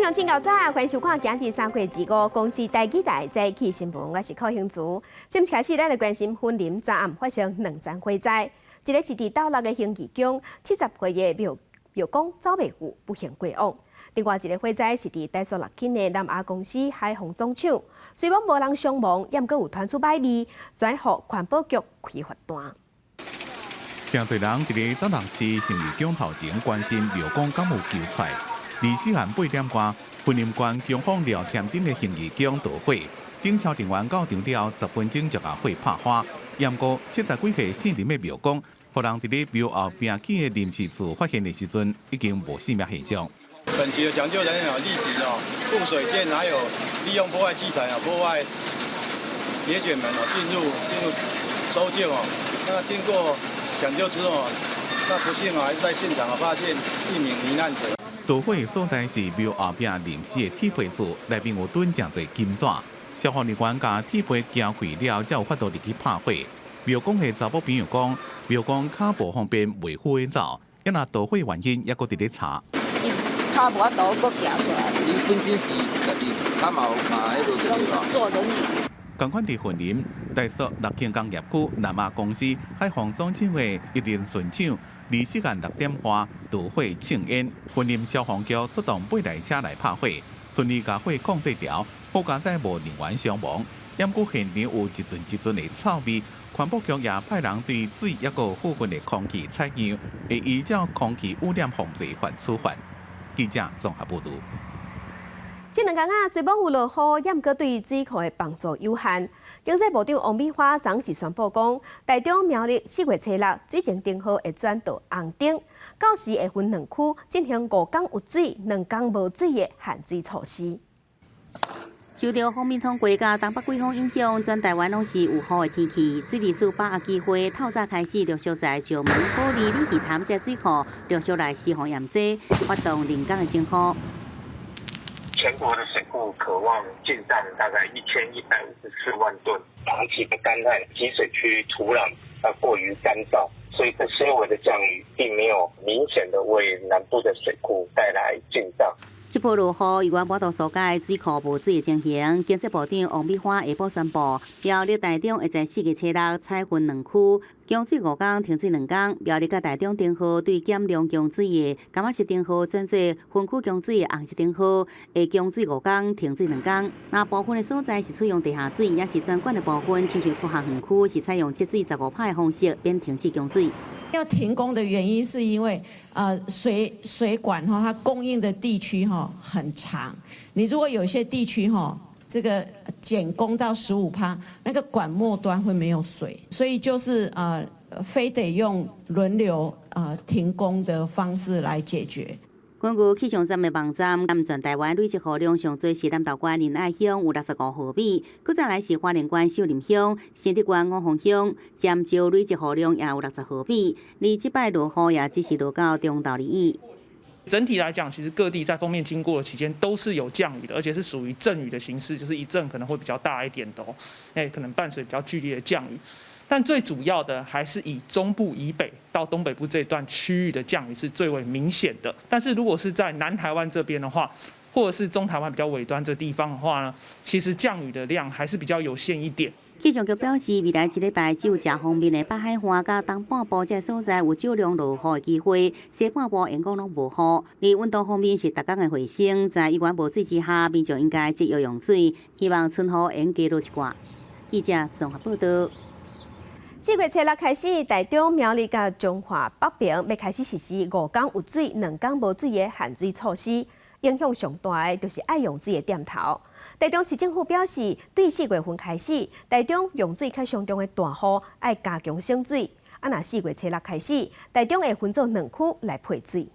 向警告早，欢迎收看今日3月2日公司台记台早起新闻，我是柯兴珠。先开始，咱来关心婚林昨暗发生2宗火灾，一个是伫斗六的刑义宫70岁的庙公走袂赴不幸过往；另外一个火灾是伫台塑六轻的南亚公司海虹总厂，虽然无人伤亡，也阁有传出歹味，转互环保局开罚单。真侪人伫咧斗六市刑义宫头前关心庙公敢有救出来。24点8点半，婚林关强风寮忝顶的刑义宫导火，警消人员到场了10分钟就把火拍花。不过70几岁姓林的庙公，互人伫咧庙后边起的临时厝发现的时阵，已经无生命现象。本局的抢救人员立即布水线，还有利用破坏器材破坏铁卷门进入搜救那经过抢救之后那不幸还是在现场发现1名罹难者。导火的所在是庙后边临时的铁皮厝，内面有囤真侪金纸。消防人员将铁皮击毁了，才有法度入去拍火。庙公的查某朋友讲，庙公脚部方面未赴的走，因那导火原因也搁伫咧查。脚无法度搁行出来。伊本身是家己脚嘛迄落坐轮椅。同款伫婚林台塑六轻工业区南亚公司海防总厂的一连顺厂，24点6点花导火庆烟，婚林消防局出动8台车来拍火，顺利将火控制掉，好佳在无人员伤亡。不过现场有一阵的臭味，环保局也派人对水抑个附近的空气采样，会依照空气污染防治法处罚。记者综合报道。这2天啊，最晚有落雨，也毋过对水库的帮助有限。经济部长王美花昨时宣布讲，台中苗栗4月初6水情灯号会转到红灯，到时会分2区进行5天有水、2天无水的限水措施。受到锋面通过甲东北季风影响，全台湾拢是有雨的天气。水利署把握机会，透早开始陆续在石门、保利、李鱼潭这水库陆续来施洪验水，发动人工的净化。全国的水库渴望进账大概1154万吨，长期的干旱，集水区土壤过于干燥，所以这些微的降雨并没有明显的为南部的水库带来进账。这波落雨，有关无多所在水库无水的情形，经济部长王美花下晡宣布，苗栗台中会在4月初6采分2区，供水5天，停水2天。苗栗甲台中灯号对减量供水的柑仔色灯号转做分区供水的红色灯号，会供水5天，停水2天。那部分的所在是采用地下水，也是专管的部分，亲像各项园区是采用节水15%的方式免停止供水。要停工的原因是因为水管它供应的地区很长，你如果有些地区这个减供到15%，那个管末端会没有水，所以就是非得用轮流停工的方式来解决。根据气象站的网站，全台湾累积雨量上最是南投县仁爱乡有65毫米，再再来是花莲县秀林乡、新竹县五峰乡、尖石累积雨量也有60毫米，而这摆落雨也只是落到中到里。整体来讲，其实各地在锋面经过的期间都是有降雨的，而且是属于阵雨的形式，就是一阵可能会比较大一点的可能伴随比较剧烈的降雨。但最主要的还是以中部以北到东北部这一段区域的降雨是最为明显的。但是如果是在南台湾这边的话，或者是中台湾比较尾端这地方的话呢，其实降雨的量还是比较有限一点。气象局表示，未来1礼拜只有正方面的北海岸甲东半部这所在有少量落雨的机会，西半部沿港拢无雨。而温度方面是逐天的回升，在依然无水之下，民众应该节约用水，希望春雨能加落一寡。记者综合报道。4月初6开始，台中、苗栗甲中华北平要开始实施5天有水、2天无水的限水措施。影响上大的就是爱用水的店头。台中市政府表示，对4月份开始，台中用水较相当的大雨，爱加强省水。若4月初6开始，台中会分做2区来配水。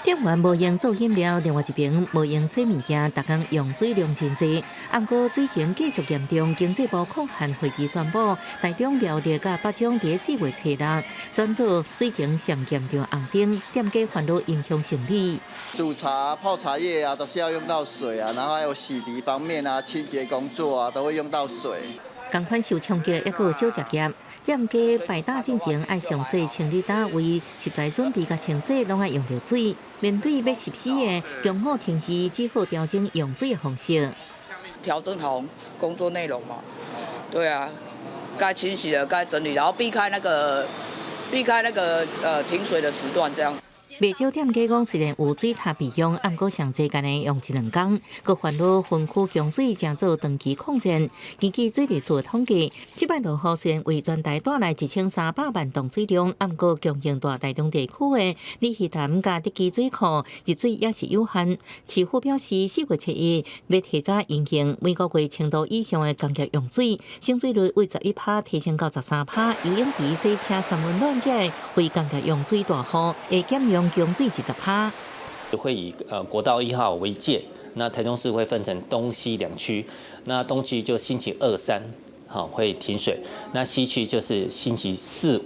店员无用做饮料，另外一边无用洗物件，逐天用水量真济。不过水情继续严重，经济部抗旱会议宣布，台中、苗栗甲北中伫4月初6转做水情上严重红灯，店家烦恼影响生理。煮茶、泡茶叶都是要用到水然后还有洗涤方面清洁工作都会用到水。同款受冲击，抑佫有小食业。店家摆打进前，爱详细清理打为食材准备甲清洗，拢爱用到水。面对要实施的强化停止，只好调整用水的方式。调整好工作内容嘛，对啊，该清洗的该整理，然后避开那个停水的时段这样。袂少店家讲，虽然有水塔备用，毋过上济干呢用1、2工，佮烦恼分区供水正做长期抗战。根据水利署的统计，这摆落雨虽然为全台带来1300万吨水量，毋过供应大台中地区的李溪潭甲德基水库日水也是有限。市府表示，4月7日要提早运行每个月程度以上的工业用水，省水率为11%提升到13%，游泳池、洗车、三温暖这的非工业用水大户会减用供水10%。会以国道1号为界，那台中市会分成东西2区，那东区就星期2、3会停水，那西区就是星期4、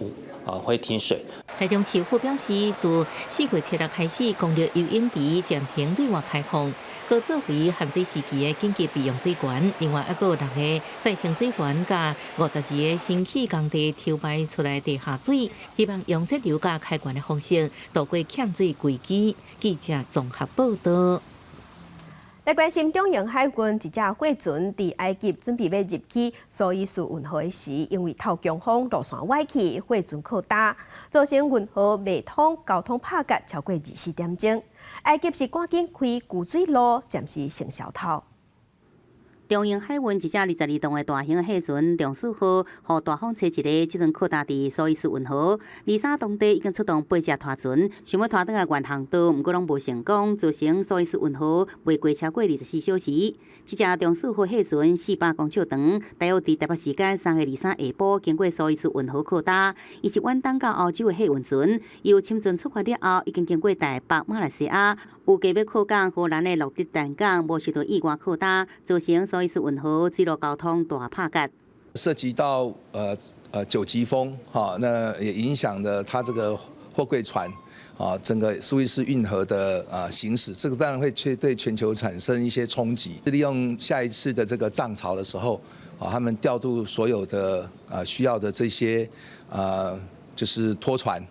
5会停水。台中市府表示，自4月7日开始，公立游泳池暂停对外开放。各作为含水时期的紧急备用水源，另外还有6个再生水源甲52个新起工地抽排出来地下水，希望用节流甲开源的方式渡过欠水危机。记者综合报道。来关心中英海军一只货船伫埃及准备要入去苏伊士运河时，因为透强风路线歪去，货船靠打，造成运河未通交通拍隔超过24点钟。埃及是赶紧开固水路，暂时成消头。中英海运一只22吨的大型货船重4号，予大风吹一个，即阵靠搭伫苏伊士运河。23当地已经出动8只拖船，想要拖倒来原航道，毋过拢无成功，造成苏伊士运河未过超过24小时。这只重4号货船400公尺长，大约伫台北时间3月23下晡经过苏伊士运河靠搭。伊是远东到欧洲的货运船，由深圳出发了后，已经经过台北、马来西亚，有计要靠港荷兰的洛迪丹港，无受到意外靠搭，造成苏伊士运河水路交通大拍隔。涉及到9级风，那也影响了它这个货柜船整个苏伊士运河的行驶，这个当然会对全球产生一些冲击。利用下一次的这个涨潮的时候，他们调度所有的需要的这些就是拖船，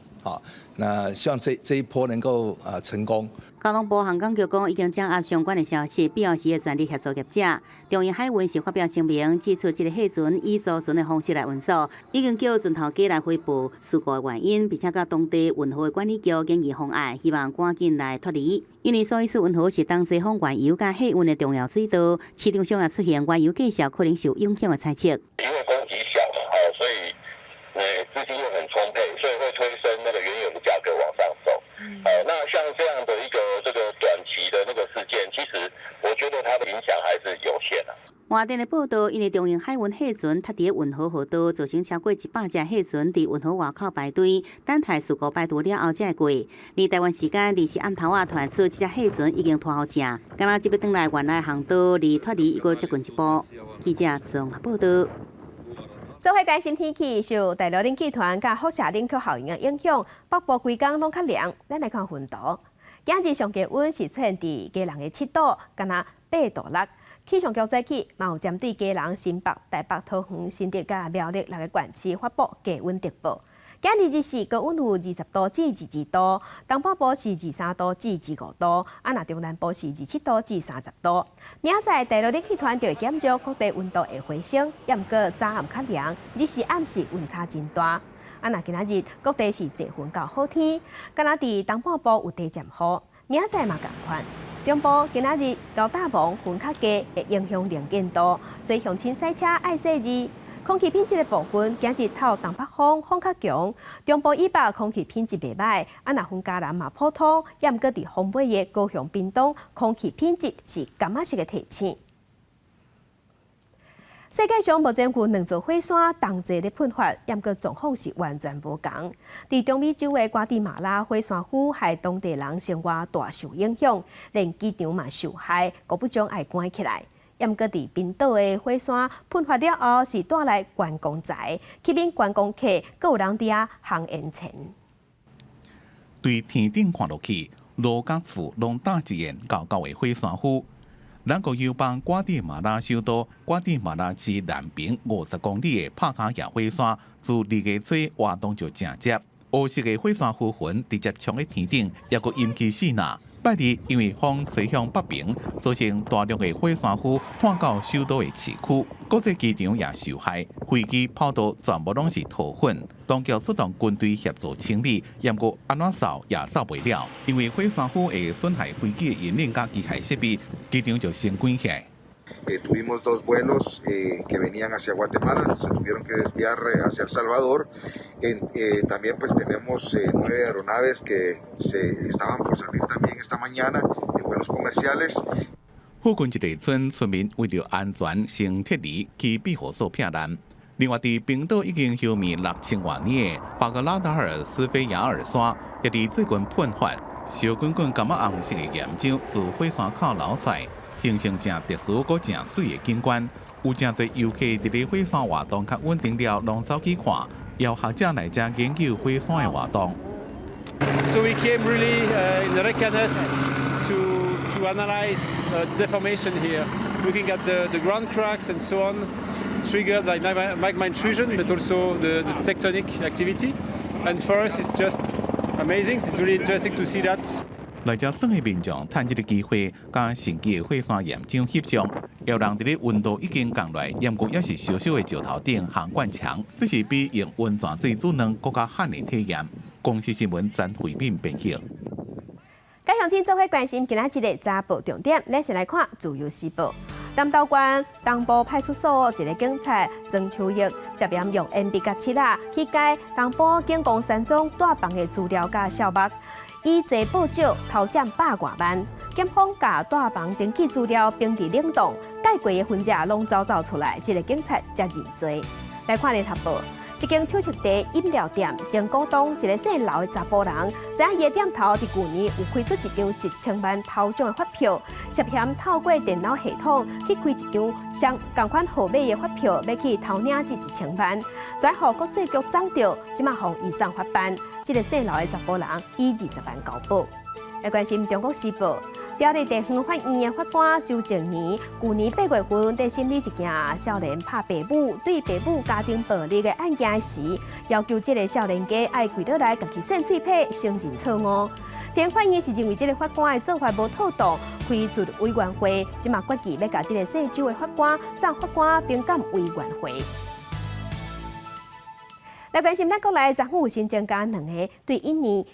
那希望这一波能够成功。交通部航港局讲，已经掌握相关的消息，必要时的全力协助业者。中英海运是发表声明，指出这个货船以租船的方式来运作，已经叫船头家来汇报事故的原因，并且甲当地运河的管理局建议方案，希望赶紧来脱离。因为苏伊士运河是东西方原油甲货运的重要水道，市场上也出现原油价格可能受影响的猜测。因为供给小嘛，所以资金又很充沛，所以会推升那个原油的价格往上走。那像这样的一个这个短期的那个事件，其实我觉得它的影响还是有限的。外电的报道，因为中英海运货船踢伫运河河道，造成超过100只货船伫运河外口排队，等待事故摆脱了后才会过。而台湾时间24暗头仔传出，这只货船已经拖好正，刚若即要转来原来航道，离脱离又接近一步。记者综合报道。做伙关心天气，受大陆冷气团甲辐射冷却效应的影响，北部规工拢较凉。咱来看温度，今日上低温是出现伫嘉南的7度，敢若8度6。气象局早起嘛有针对嘉南、新北、台北、桃园、新竹甲苗栗6个县市发布低温特报。今日日时高温有20度至22度，东北部是23度至25度，若中南部是27度至30度。明仔载大陆冷气团就会减弱，各地温度会回升，也毋过早暗较凉，日时暗时温差真大。若今仔日各地是侪云到好天，敢若伫东半部有地渐雨，明仔载嘛共款。中部今仔日高大雾云较低，会影响能见度，所以乡亲驶车爱细致。空气品质的部分，今日透东北风，风较强，中部以北空气品质袂歹，若风加南嘛普通，也毋过伫风尾的高雄、屏东，空气品质是感觉式的提醒。世界上目前有2座火山同齐咧喷发，也毋过状况是完全无同。伫中美洲的瓜地马拉火山khu，害当地人生活大受影响，连机场嘛受害，国不将爱关起来。也毋过伫冰岛的火山喷发了后，是带来观光财，吸引观光客，阁有人伫遐行烟钱。对天顶看落去，路甲厝拢搭一沿高高的火山khu。咱国友邦瓜地马拉首都瓜地马拉市南边50公里的帕卡亚火山，自2月初活动就正接。乌色的火山灰云直接冲喺天顶，也阁引起死难。拜二因为风吹向北平，造成大量的火山灰看到首都的市区，国际机场也受害，飞机跑道全部拢是土粉。当局出动军队协助清理，不过安怎扫也扫不了，因为火山灰会损害飞机的引领甲机械设备，机场就先关起来。Tuvimos 2 vuelos que venían hacia Guatemala, se tuvieron que desviar hacia El Salvador. También pues tenemos 9 aeronaves que estaban por salir también esta mañana en vuelos comerciales. 附近一个村村民为了安全，先撤离去庇护所避难。另外，伫冰岛已经休眠6000多年的巴格拉达尔斯菲亚尔山，也伫最近喷发烧滚滚、感觉红色的岩浆自火山口流出来。形成正特殊、阁正水的景观，有正侪游客伫咧火山活动较稳定了，拢走去看，邀学者来遮研究火山的活动。So we came really in the Reykjanes to analyze deformation here, looking at the ground cracks and so on, triggered by magma intrusion, but also the tectonic activity. And for us, it's just amazing. It's really interesting to see that. 来遮耍的民众趁这个机会，甲神奇的火山岩浆翕相，也让伫咧温度已经降落来，不过也是小小的石头顶行惯强，这是比用温泉水煮卵更加罕的体验。公司新闻陈慧敏编辑。该乡亲做伙关心今仔日的早报重点，咱先来看《自由时报》。南投县东部派出所一个警察曾秋玉涉嫌用烟笔甲漆啊去改东部警公山庄大房的资料甲小目。以济报少偷占100多万，检方甲大房登记资料并伫冷冻，改过的分者拢走出来，这个警察才认罪。来看联合报，一间手续茶饮料店前股东一个姓刘的查甫人，知影伊的店头伫去年有开出一张1000万头奖的发票，涉嫌透过电脑系统去开一张相同款号码的发票，要去偷领这1000万，最后国税局掌到，即马互移送法办。这个姓刘的查甫人以20万交保。来关心中国时报，表弟地方法院的法官周正年，去年8月份在审理一件少年拍爸母、对爸母家庭暴力的案件时，要求这个少年家爱跪倒来，家己洗水皮，承认错误。地方法院是认为这个法官的做法无妥当，开除委员会，即马决议要甲这个姓周的法官送法官评鉴委员会。来关心咱国内昨有新增加2个对印尼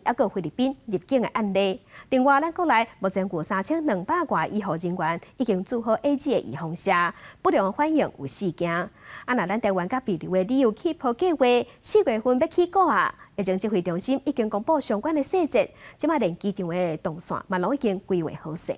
还有菲律宾入境的案例。另外，咱国内目前有3200多医护人员已经做好 AG 的预防射，不良反应有4件。若咱台湾甲秘鲁的旅游起跑计划4月份要起稿啊，疫情指挥中心已经公布相关的细节，即马连机场的动线嘛拢已经规划好势。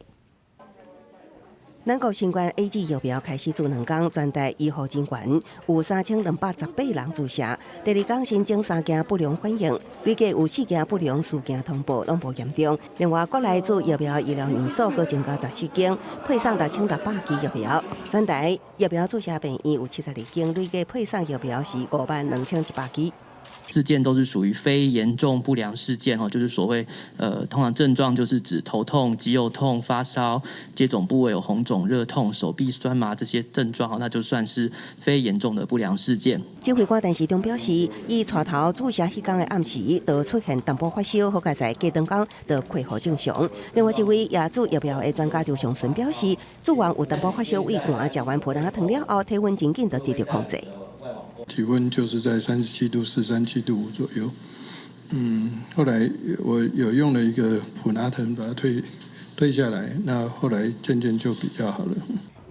咱国新冠 AG 疫苗开始做2天，全台医护人员有3218人注射。第2天新增3件不良反应，累计有4件不良事件通报，拢无严重。另外，国内做疫苗医疗院所各增加14间，配送6600剂疫苗。全台疫苗注射病院有72间，累计配送疫苗是52100剂。事件都是属于非严重不良事件就是所谓通常症状就是指头痛、肌肉痛、发烧、接种部位有红肿、热痛、手臂酸麻这些症状那就算是非严重的不良事件。指挥官陈时中表示，伊带头注射迄天的暗时，就出现淡薄发烧，好佳在隔2天就恢复正常。另外一位也做疫苗的专家刘尚顺表示，做完有淡薄发烧、畏寒，食完普拉糖了后，体温真紧就得到控制。体温就是在37度4、37度5左右。后来我有用了一个普拿疼把它退下来，那后来渐渐就比较好了。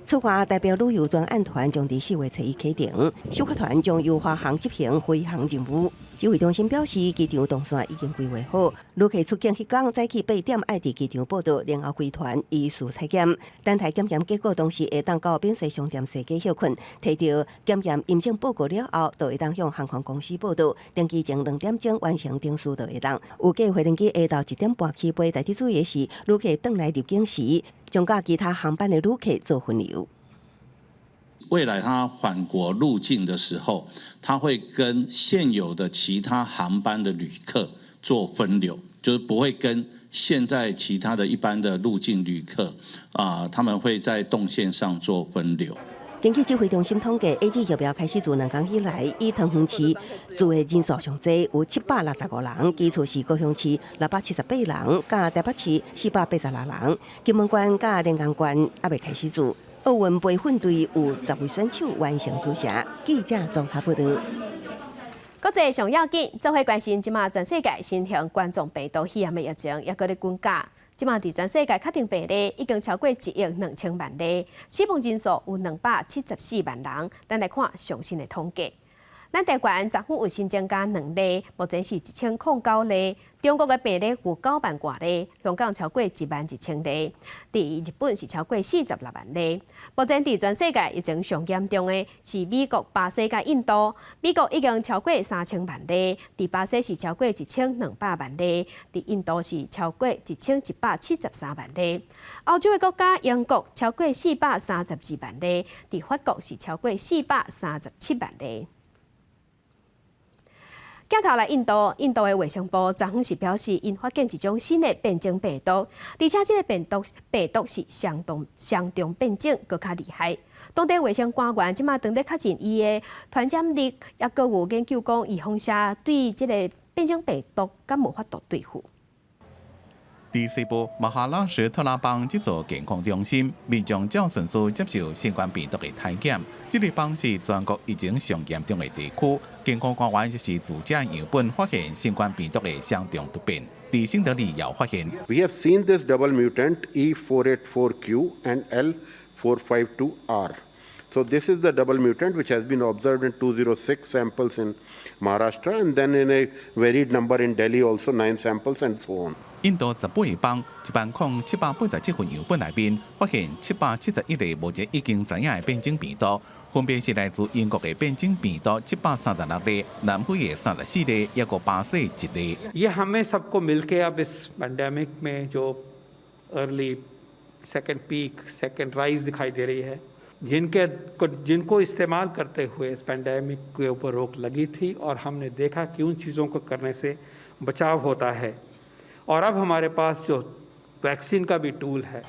出外代表旅游专案团将伫4月初1启程，首发团将由华航执行飞航任务。指挥中心表示，机场动线已经规划好，旅客出境迄天早起8点爱伫机场报到，然后飞团依序采检。单台检验结果同时会当到免税商店踅街休困，摕到检验阴性报告了后，就会当向航空公司报到。登机前2点钟完成登记就会当。有计飞轮机下昼1点半起飞，大体注意的是，旅客转来入境时，将甲其他航班的旅客做分流。未来他返国入境的时候，他会跟现有的其他航班的旅客做分流，就是不会跟现在其他的一般的入境旅客他们会在动线上做分流。根据指挥中心统计，A疫苗开始自2天以来，以桃园市住的人数上济有765人，其次是高雄市678人，甲台北市486人，金门县甲连江县还未开始住。奥运培训队有10位选手完成注射。记者综合报道。国际上要紧，做伙关心即马全世界新型冠状病毒肺炎的疫情，也搁咧增加。即马伫全世界确定病例已经超过1亿2千万例，死亡人数有274万人。咱来看最新的统计。咱台湾昨昏有新增加2例，目前是1009例。中国的病例有9万多例，香港超过11000例。伫日本是超过46万例。目前伫全世界疫情上严重的是美国、巴西甲印度。美国已经超过3000万例，伫巴西是超过1200万例，伫印度是超过1173万例。欧洲的国家英国超过432万例，伫法国是超过437万例。镜头来印度的卫生部昨昏是表示，因发现一种新的变种病毒，而且这个病毒是相当变种，搁较厉害。当地卫生官员即马当咧确认伊的传染力，也搁有研究讲预防下对这个变种病毒敢无法度对付。伫西部马哈拉什特拉邦这座健康中心，民众照顺序接受新冠病毒的体检。这个邦是全国疫情上严重的地区，健康官员就是自这样本发现新冠病毒的相同突变。伫新德里也发现 We have seen this double mutant E484Q and L452R. So this is the double mutant which has been observed in 206 samples in Maharashtra and then in a varied number in Delhi also 9 samples and so on. 印度18个邦1,787份样本内面，发现771例目前已经知影的变种病毒，分别是来自英国的变种病毒736例，南非的34例，也有巴西1例。ये हमें सबको मिलके अब इस पैंडेमिक में जो early second peak second rise दिखाई दे रही है जिनको इस्तेमाल करते हुए इस पैंडेमिक के ऊपर रोक लगी थी और हमने देखा कि उन चीज़ों को करने से बचाव होता है और अब हमारे पास जो वैक्सीन का भी टूल है。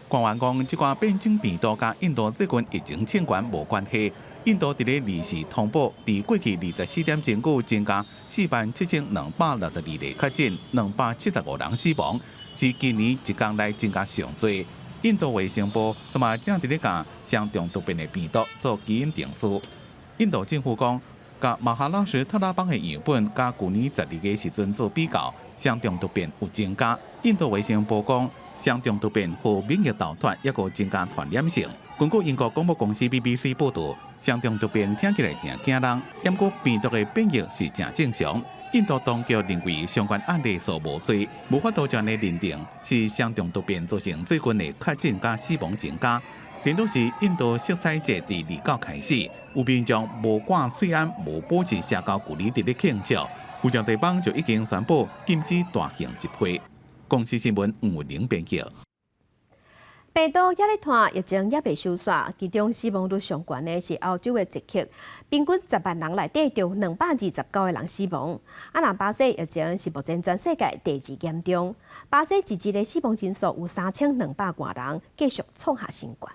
官员讲，这款变种病毒甲印度最近疫情相关无关系。印度伫咧利时通报，伫过去24点钟久增加47262例确诊，275人死亡，是今年一天来增加上多。印度卫生部昨嘛正伫咧甲相同突变的病毒做基因定序。印度政府讲，甲马哈拉什特拉邦的样本甲去年12月时阵做比较，相同突变有增加。印度卫生部讲，相同突变和免疫逃脱也有增加传染性。根据英国广播公司 BBC 报道，相同突变听起来真惊人，不过病毒的变异是真正常。印度当局认为相关案例数无多，无法度将的认定是相同突变造成最近的确诊加死亡增加。连都是印度色彩节伫29开始，有民众无挂翠安、无保持社交距离伫咧庆祝。有真侪邦就已经宣布禁止大型集会。公司新闻吴玲编辑。病毒也咧传，疫情也未收煞，其中死亡率上悬的是欧洲的捷克，平均10万人内底就229个人死亡。若巴西疫情是目前全世界第2严重，巴西一日的死亡人数有3200多人，继续创下新高。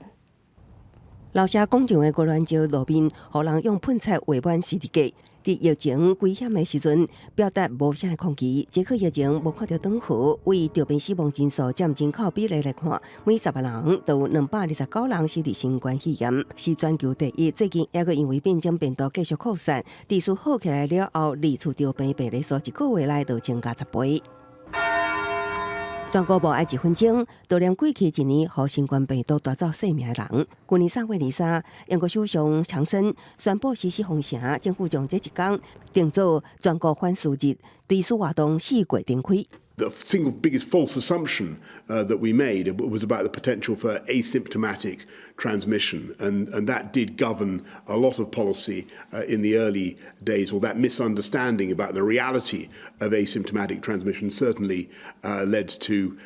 老社广场的国兰桥路面，互人用喷漆画满十字架。伫疫情危险的时阵，表达无声的抗议。捷克疫情无看到转好，为着病死亡人数占人口比例来看，每10万人就有229人死伫新冠肺炎，是全球第一。最近也阁因为变种病毒继续扩散，地数好起来了后，离厝着病病例数1个月内就增加10倍。全国无爱1分钟，悼念过去一年互新冠病毒夺走性命的人。去年3月23日，英国首相强生宣布实施封城，政府将这一天定做全国反思日，对此活动4月展开。The single biggest false assumption that we made was about the potential for asymptomatic transmission, and that did govern a lot of policy in the early days, or that misunderstanding about the reality of asymptomatic transmission certainly led to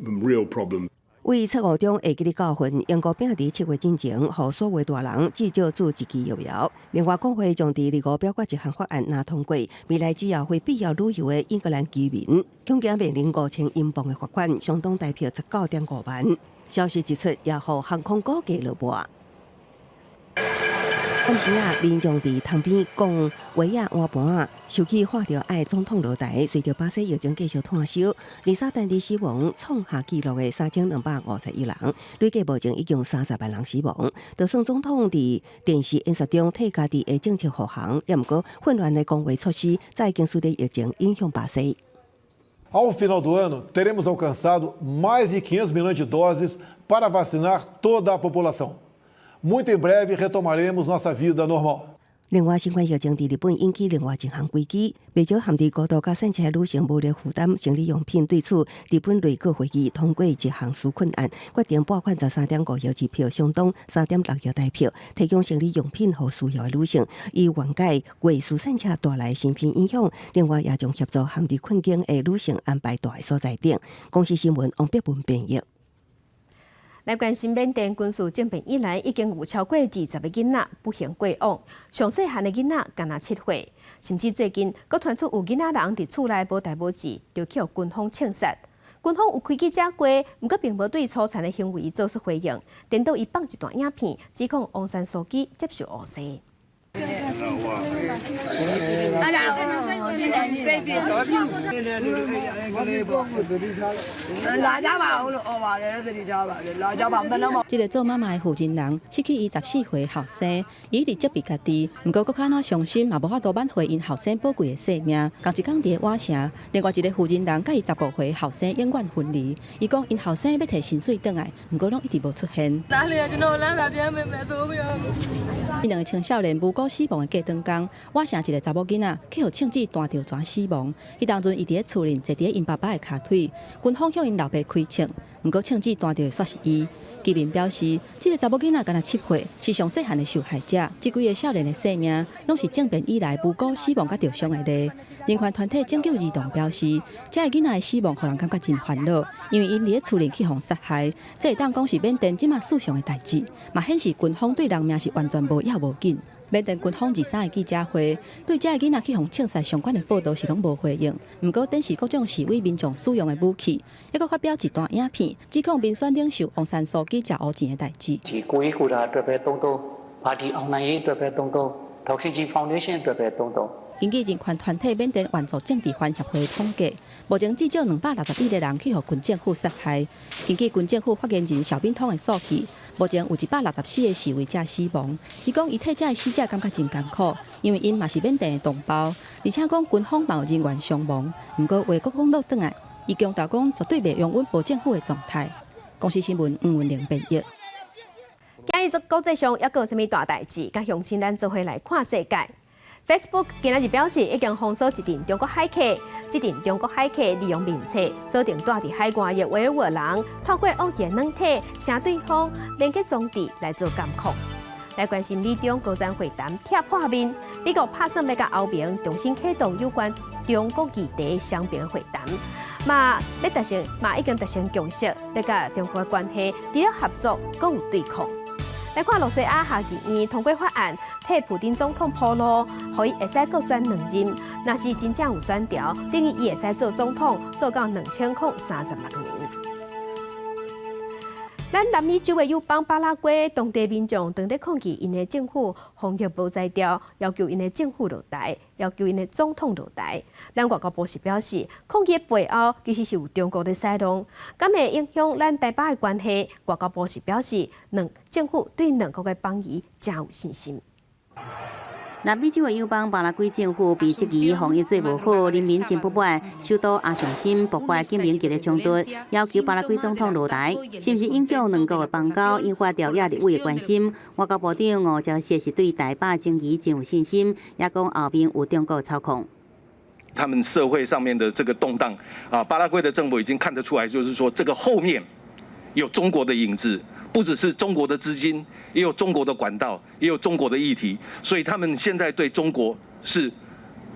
real problems. 为测误中会记的教训，英国并伫7月之前，予所有大人至少注1支疫苗。另外，国会将伫25表决一项法案若通过，未来只要非必要旅游的英格兰居民，恐惊面临5000英镑的罚款，相当大约19.5万。消息一出，也予航空股价落波。暗时民众伫塘边讲围仔换盘，受气看到爱总统落台，随着巴西药警继续探修，二沙单日死亡创下纪录的3251人，累计目前已经30万人死亡。就算总统伫电视演说中替家己的政策护航，也毋过混乱的讲话措施，再已经使得疫情影响巴西。Ao final do ano, teremos alcançado mais de 500 milhões de doses para vacinar toda a população. Muito em breve retomaremos nossa vida normal. 另外，新冠疫情伫日本引起另外一项危机，不少含伫高度甲散车女性无力负担生理用品。对此，日本内阁会议通过一项纾困案，决定拨款13.5亿支票，相当3.6亿台票，提供生理用品予需要的女性，以缓解为输散车带来生病影响。另外，也将协助含伫困境的女性安排住的所在等。公司新闻王碧文编译。来关心缅甸军事政变以来，已经有超过20个囡仔不幸过往，上细汉的囡仔敢若7岁，甚至最近阁传出有囡仔人伫厝内无代无志，就去互军方枪杀。军方有开记者会，毋过并无对粗残的行为做出回应，颠倒伊放一段影片，指控翁山书记接受误杀。这个做妈妈的负责人失去伊14岁后生，伊一直责备家己，毋过搁较哪伤心，嘛无法度挽回因后生宝贵的性命。同一天伫瓦城，另外一个负责人甲伊15岁后生永远分离。伊讲因后生要摕薪水转来，毋过拢一直无出现。伊两个青少年无辜死亡的过当天，瓦城一个查某囡仔去互枪支弹着全死亡。迄当阵伊伫咧厝内坐伫因爸爸的骹腿，军方向因老爸开枪，毋过枪支弹着的却是伊。居民表示，这个查某囡仔敢若7岁，是上细汉的受害者。这几个少年的性命，拢是政变以来无辜死亡甲受伤的例。人权团体拯救儿童表示，这个囡仔的死亡，互人感觉真烦恼，因为因伫咧厝内去互杀害，这会当讲是缅甸即马史上的代志，嘛显示军方对人命是完全无要无紧。缅甸军方23个记者会对这个囡仔去互枪杀相关的报道是拢无回应。毋过，展示各种示威民众使用的武器，还佫发表一段影片，指控民选领袖翁山书记食乌钱的代志。根据人权团体缅甸援助政治犯协会统计，目前至少261个人去互军政府杀害。根据军政府发言人邵炳通的数据，目前有164个示威者死亡。伊讲伊替这个死者感觉真艰苦，因为因嘛是缅甸的同胞，而且讲军方嘛有人员伤亡。毋过话佫讲落转来，伊强调讲绝对袂容允无政府的状态。公司新闻吴文玲编译。今日国际上还佫有啥物大代志？甲乡亲咱做伙来看世界。Facebook 今日表示，已经封锁一阵中国海客。这阵中国海客利用面册锁定住伫海外的维吾尔人，透过恶言软体向对方连接装置来做监控。来关心美中高层会谈踢破面，美国拍算要甲欧盟重新启动有关中国议题双边会谈，已经达成共识，要甲中国的关系除了合作，更有对抗。来看罗西亚下议院通过法案，替普丁总统铺路，可以会使各选2任。若是真正有选调，等于伊会使做总统，做到2036年。咱南美洲的友邦巴拉圭当地民众当地抗议因的政府防疫无才调，要求因的政府落台，要求因的总统落台。咱外交部是表示，抗议的背后其实是有中国的塞动，敢会影响咱台巴的关系。外交部是表示，政府对两国的邦谊真有信心。南美洲的友邦巴拉圭政府被质疑防疫做无好，人民真不满。首都阿尚森爆发警民激烈冲突，要求巴拉圭总统落台，是不是影响两国的邦交，引发朝野立委的关心。外交部长吴钊燮是对台巴争议真有信心，也讲后面有中国操控。他们社会上面的这个动荡啊，巴拉圭的政府已经看得出来，就是说这个后面有中国的影子。不只是中国的资金，也有中国的管道，也有中国的议题，所以他们现在对中国是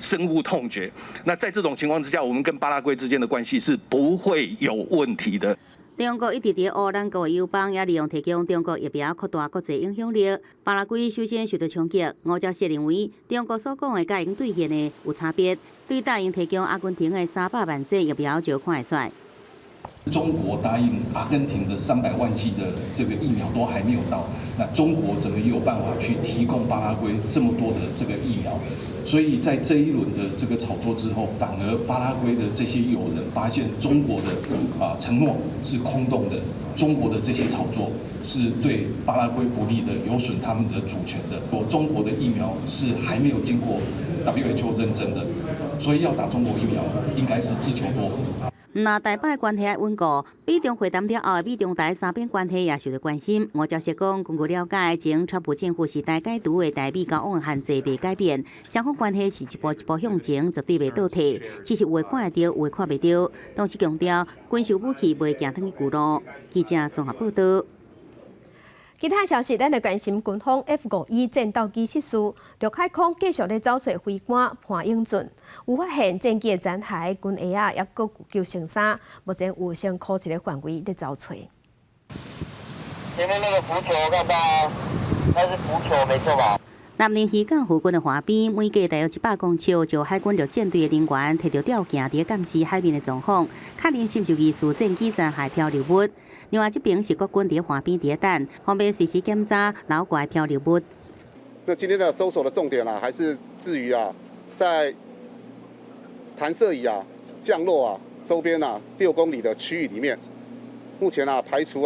深恶痛绝。那在这种情况之下，我们跟巴拉圭之间的关系是不会有问题的。中国一直伫学咱国的友邦，也利用提供中国疫苗扩大国际影响力。巴拉圭首先受到冲击，吴钊燮认为中国所讲的甲因兑现的有差别，对答应提供阿根廷的300万剂疫苗就看会出来。中国答应阿根廷的300万剂的这个疫苗都还没有到，那中国怎么有办法去提供巴拉圭这么多的这个疫苗？所以在这一轮的这个炒作之后，反而巴拉圭的这些友人发现中国的承诺是空洞的，中国的这些炒作是对巴拉圭不利的，有损他们的主权的。中国的疫苗是还没有经过 WHO 认证的，所以要打中国疫苗应该是自求多福。那台北关系稳固，美中会谈了后，美中台三边关系也受到关心。吴钊燮讲，根据了解，前川普政府时代解除的台美交往限制未改变，双方关系是一步一步向前，绝对袂倒退。只是有诶看会到，有诶看袂到。同时强调，军事武器袂行转去旧路。记者综合报道。其他消息，咱来关心军方 F-51战斗机失事，陆海空继续咧找找飞官潘英俊，有发现战机的残骸，军鞋啊，也搁救生衫，目前有先科一个范围咧找找。前面那个浮球看到，那是浮球没错吧？南宁渔港附近的海边，每隔大约100公尺，就海军陆战队的人员摕着吊镜伫监视海面的状况，确认是毋是疑似战机残骸漂流物。另外，这边是国军伫海边伫等，方便随时检查老怪漂流物。那今天的搜索的重点还是至于在弹射椅降落周边6公里的区域里面，目前排除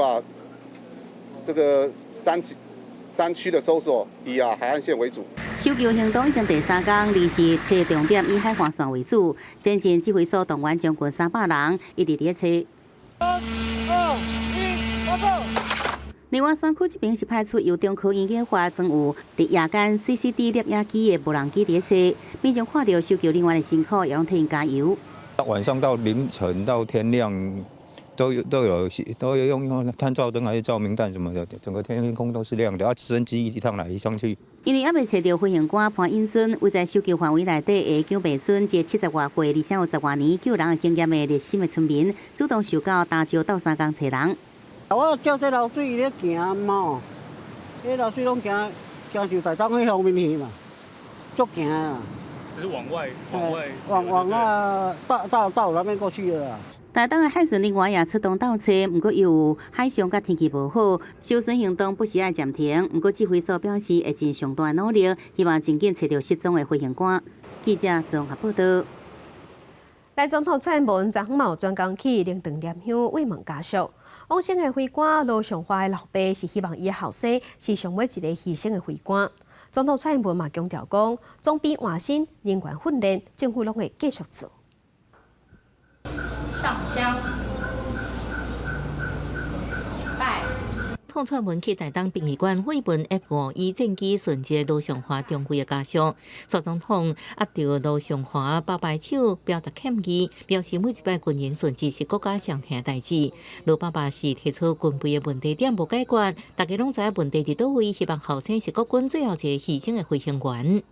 这个山区的搜索以海岸线为主。搜救行动已经第3天，临时找重点以海防线为主，前进指挥所动员将近300人，一直伫找。3、2、1，发射！另外，山区这边是派出由中科院研发装有伫夜间 CCD 摄影机的无人机伫找，民众看到搜救人员的辛苦，也拢替因加油。晚上到凌晨到天亮。都有用探照灯还是照明弹什么的，整个天空都是亮的。直升机一趟来一上去。因为还未找到飞行官潘英顺，位在搜救范围内底的救命孙，一个70多岁，而且有10多年救人的经验的热心的村民，主动受到打招斗3工找人。我照这流水咧行嘛，这流水拢行就台东迄方面去嘛，足行啊。就是往外。到那边过去了啦。台东的海巡人员也出动倒车，不过由于海上甲天气无好，搜寻行动不时要暂停。不过指挥所表示会尽上大的努力，希望尽紧找到失踪的飞行官。记者综合报道。赖总统蔡英文昨晚专工去灵堂念香慰问家属。往生的飞官罗尚华的老爸是希望伊的后生是上尾一个牺牲的飞官。总统蔡英文嘛强调讲，总比换新人员训练，政府拢会继续做。上香，拜。通串门去台东殡仪馆慰问 F-51战机损失罗尚华中尉的家属。蔡总统握到罗尚华爸爸手，表达歉意，表示每一摆军人损失是国家上疼的代志。罗爸爸是提出军备的问题点无解决，大家拢知影问题伫倒位，希望后生是国军最后一个牺牲的飞行员。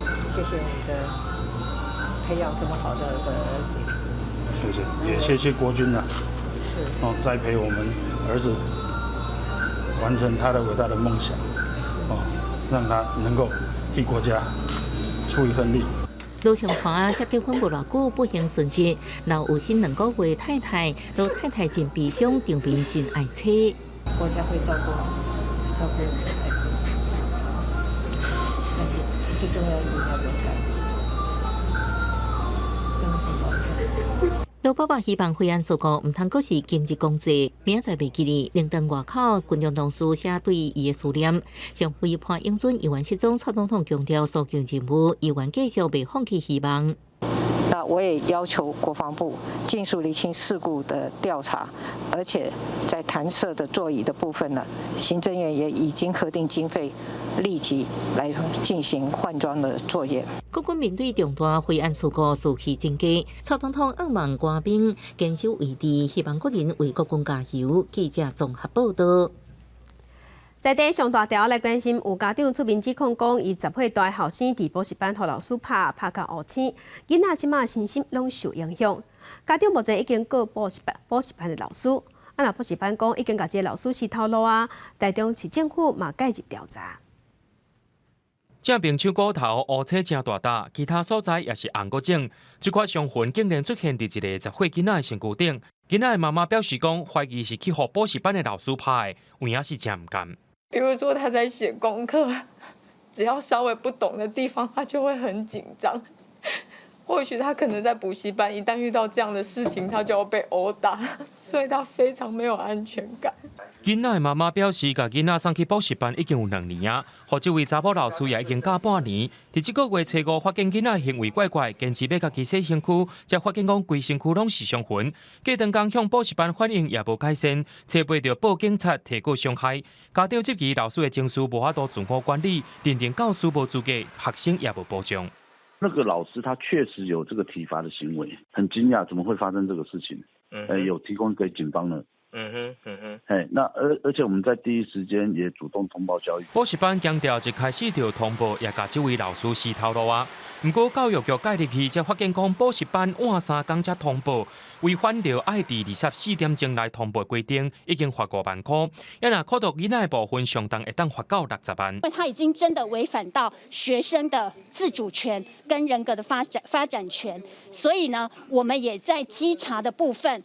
谢谢你的培养这么好的儿子。谢谢，也谢谢国军栽培我们儿子完成他的伟大的梦想，让他能够替国家出一份力。罗尚华才结婚无偌久，不幸顺治，老有新2个月太太，罗太太真悲伤，场面真爱妻。国家会照顾我的孩子，但是最重要的是要勇敢。真的很抱歉。罗爸爸希望惠安所过唔通阁是今日公祭，明仔载袂记哩，灵堂外口群众同书写对伊的思念。上飞潘英准议员失踪，蔡总统强调所救任务，议员继续袂放弃希望。那我也要求国防部尽速厘清事故的调查，而且在弹射的座椅的部分呢，行政院也已经核定经费，立即来进行换装的作业。国军面对重大飞安事故士气增加，蔡总统仰望官兵坚守位置，希望国人为国军加油。记者综合报道。在地上大条来关心，有家长出面指控讲，伊10岁大后生伫补习班互老师拍到黑青，囡仔即马身心拢受影响。家长目前已经告补习班的老师，啊，那补习班讲已经甲这个老师洗头路啊，台中市政府嘛介入调查。正面手骨头乌青真大笪，其他所在也是红过肿。这块伤痕竟然出现伫一个10岁囡仔的身躯顶。囡仔的妈妈表示讲，怀疑是去互补习班的老师拍的，有影是真唔甘。比如说他在写功课，只要稍微不懂的地方，他就会很紧张。或许他可能在补习班，一旦遇到这样的事情，他就要被殴打，所以他非常没有安全感。囡仔的妈妈表示，甲囡仔送去补习班已经有2年啊，和这位查某老师也已经教半年。伫这个月初5发现囡仔行为怪怪，坚持要家己洗身躯，才发现讲规身躯拢是伤痕。过长工向补习班反映也无改善，找不到报警察提过伤害。家长质疑老师的情绪无法度自我管理，认定教师无资格，学生也无保障。那个老师他确实有这个体罚的行为，很惊讶怎么会发生这个事情？有提供给警方呢。那而且我们在第一时间也主动通报教育。补习班强调一开始就通报，也甲这位老师洗头路啊。不过教育局介入去，才发现讲补习班晚3天才通报，违反着爱伫24点钟内通报规定，已经罚5万块。也若扣除囡仔的部分，相当会当罚到60万。因为他已经真的违反到学生的自主权跟人格的发展权，所以呢，我们也在稽查的部分，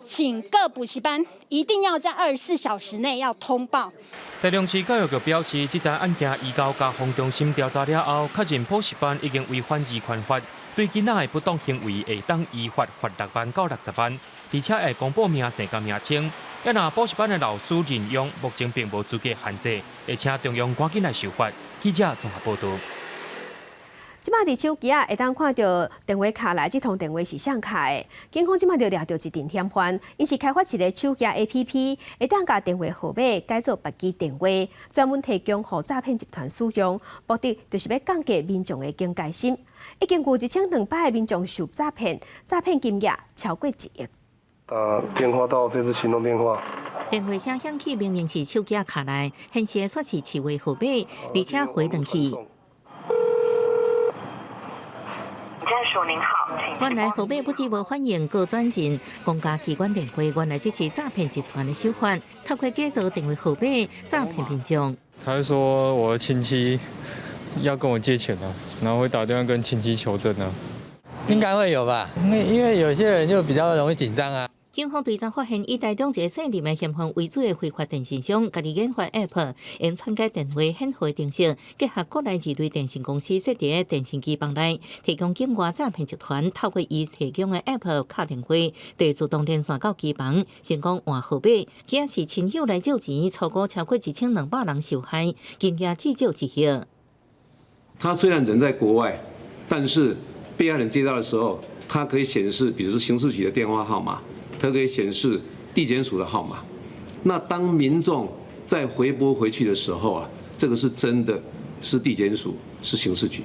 请各补习班一定要在24小时内要通报。台中市教育局表示，这桩案件移交家防中心调查了后，确认补习班已经违反二权法，对囡仔的不当行为会当依法罚6万到60万，而且会公布名姓甲名称。也若补习班的老师任用，目前并无资格限制，会请中央赶紧来受罚。记者综合报道。即摆伫手机会当看到电话卡内，这通电话是谁卡的？警方即摆就抓到一阵嫌犯，因是开发一个手机 APP， 会当甲电话号码改做别机电话，专门提供予诈骗集团使用，目的就是要降低民众的警戒心。已经有1200个民众受诈骗，诈骗金额超过1亿。打电话到这支行动电话。电话声响起，明明是手机卡内，显示却是市话号码，而且回转去。原来号码不止无反应，搁转进公家机关电话，原来这是诈骗集团的手法，透过假造电话号码诈骗民众。他会说我的亲戚要跟我借钱啊，然后会打电话跟亲戚求证啊。应该会有吧，因为有些人就比较容易紧张啊。警方调查发现，以台中一个姓林的嫌犯为主的非法电信商，家己研发 App， 用篡改电话显号程式，结合国内2类电信公司设定的电信机房内，提供境外诈骗集团透过伊提供的 App 卡电话，就自动连线到机房，成功换号码，今是亲友来借钱，超过1200人受害，金额至少1亿。他虽然人在国外，但是被害人接到的时候，他可以显示，比如说刑事局的电话号码。它可以显示地检署的号码。那当民众再回拨回去的时候啊，这个是真的是地检署，是刑事局。